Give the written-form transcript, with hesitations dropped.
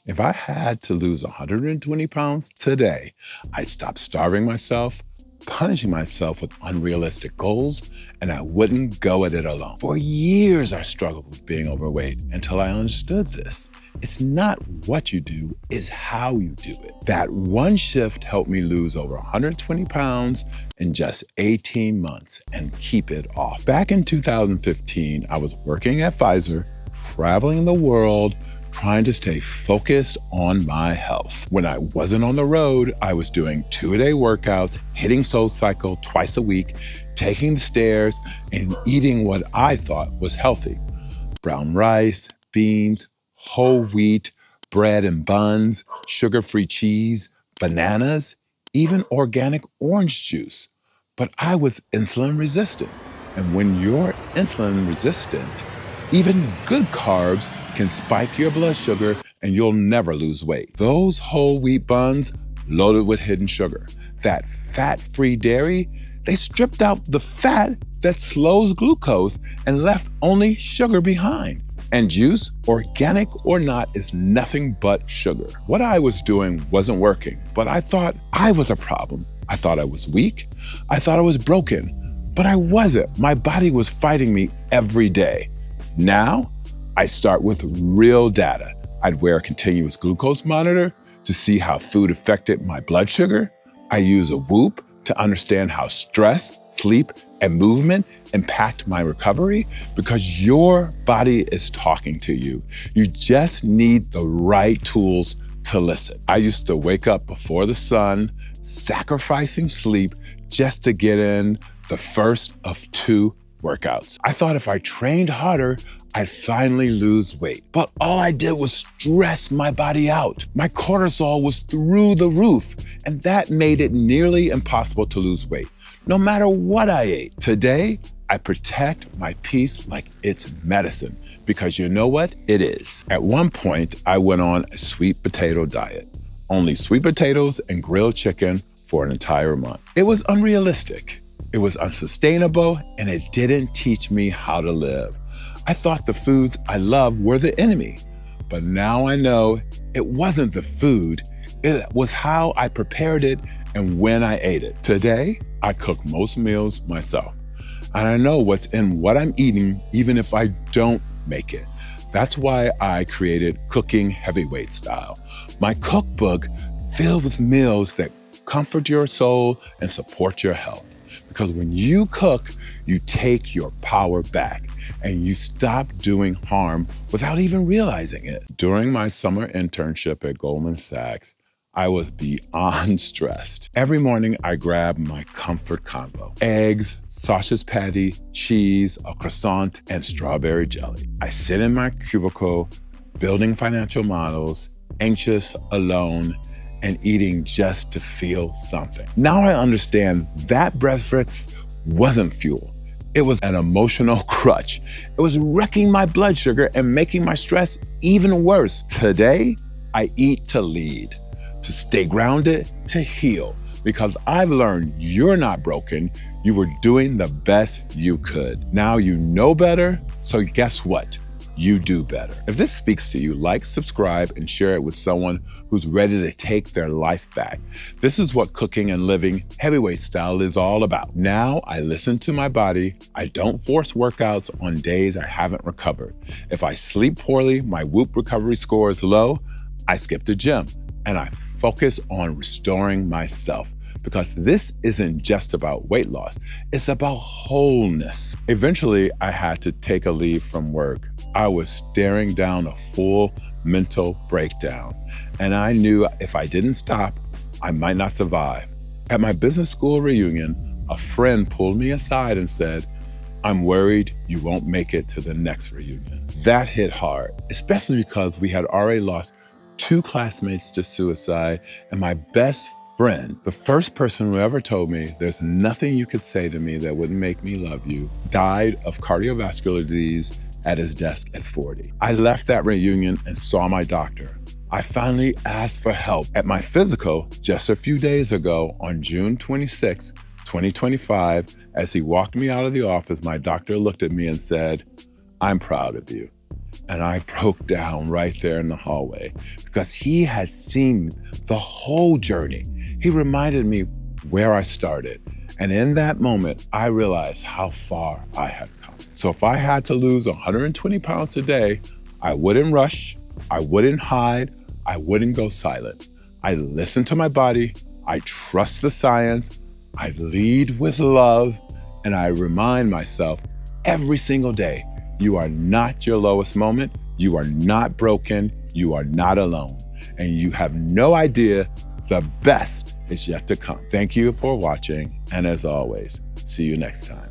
If I had to lose 120 pounds today, I'd stop starving myself, punishing myself with unrealistic goals, and I wouldn't go at it alone. For years, I struggled with being overweight until I understood this. It's not what you do, it's how you do it. That one shift helped me lose over 120 pounds in just 18 months and keep it off. Back in 2015, I was working at Pfizer, traveling the world, trying to stay focused on my health. When I wasn't on the road, I was doing 2-a-day workouts, hitting SoulCycle twice a week, taking the stairs, and eating what I thought was healthy. Brown rice, beans, whole wheat, bread and buns, sugar-free cheese, bananas, even organic orange juice. But I was insulin resistant. And when you're insulin resistant, even good carbs can spike your blood sugar and you'll never lose weight. Those whole wheat buns loaded with hidden sugar, that fat-free dairy, they stripped out the fat that slows glucose and left only sugar behind. And juice, organic or not, is nothing but sugar. What I was doing wasn't working, but I thought I was a problem. I thought I was weak. I thought I was broken, but I wasn't. My body was fighting me every day. Now, I start with real data. I'd wear a continuous glucose monitor to see how food affected my blood sugar. I use a Whoop to understand how stress, sleep, and movement impact my recovery, because your body is talking to you. You just need the right tools to listen. I used to wake up before the sun, sacrificing sleep just to get in the first of 2 workouts. I thought if I trained harder, I'd finally lose weight. But all I did was stress my body out. My cortisol was through the roof, and that made it nearly impossible to lose weight, no matter what I ate. Today, I protect my peace like it's medicine, because you know what? It is. At one point, I went on a sweet potato diet, only sweet potatoes and grilled chicken for an entire month. It was unrealistic. It was unsustainable, and it didn't teach me how to live. I thought the foods I loved were the enemy, but now I know it wasn't the food, it was how I prepared it and when I ate it. Today, I cook most meals myself, and I know what's in what I'm eating, even if I don't make it. That's why I created Cooking Heavyweight Style, my cookbook filled with meals that comfort your soul and support your health. Because when you cook, you take your power back and you stop doing harm without even realizing it. During my summer internship at Goldman Sachs, I was beyond stressed. Every morning, I grabbed my comfort combo: eggs, sausage patty, cheese, a croissant, and strawberry jelly. I sit in my cubicle, building financial models, anxious, alone, and eating just to feel something. Now I understand that breakfast wasn't fuel. It was an emotional crutch. It was wrecking my blood sugar and making my stress even worse. Today, I eat to lead, to stay grounded, to heal, because I've learned you're not broken. You were doing the best you could. Now you know better, so guess what? You do better. If this speaks to you, like, subscribe, and share it with someone who's ready to take their life back. This is what Cooking and Living Heavyweight Style is all about. Now I listen to my body. I don't force workouts on days I haven't recovered. If I sleep poorly, my Whoop recovery score is low, I skip the gym and I focus on restoring myself. Because this isn't just about weight loss, it's about wholeness. Eventually, I had to take a leave from work. I was staring down a full mental breakdown, and I knew if I didn't stop, I might not survive. At my business school reunion, a friend pulled me aside and said, "I'm worried you won't make it to the next reunion." That hit hard, especially because we had already lost 2 classmates to suicide, and my best friend, the first person who ever told me there's nothing you could say to me that wouldn't make me love you, died of cardiovascular disease at his desk at 40. I left that reunion and saw my doctor. I finally asked for help. At my physical just a few days ago on June 26, 2025, as he walked me out of the office, my doctor looked at me and said, "I'm proud of you." And I broke down right there in the hallway because he had seen the whole journey. He reminded me where I started. And in that moment, I realized how far I had come. So if I had to lose 120 pounds a day, I wouldn't rush, I wouldn't hide, I wouldn't go silent. I listen to my body, I trust the science, I lead with love, and I remind myself every single day, you are not your lowest moment, you are not broken, you are not alone, and you have no idea the best is yet to come. Thank you for watching, and as always, see you next time.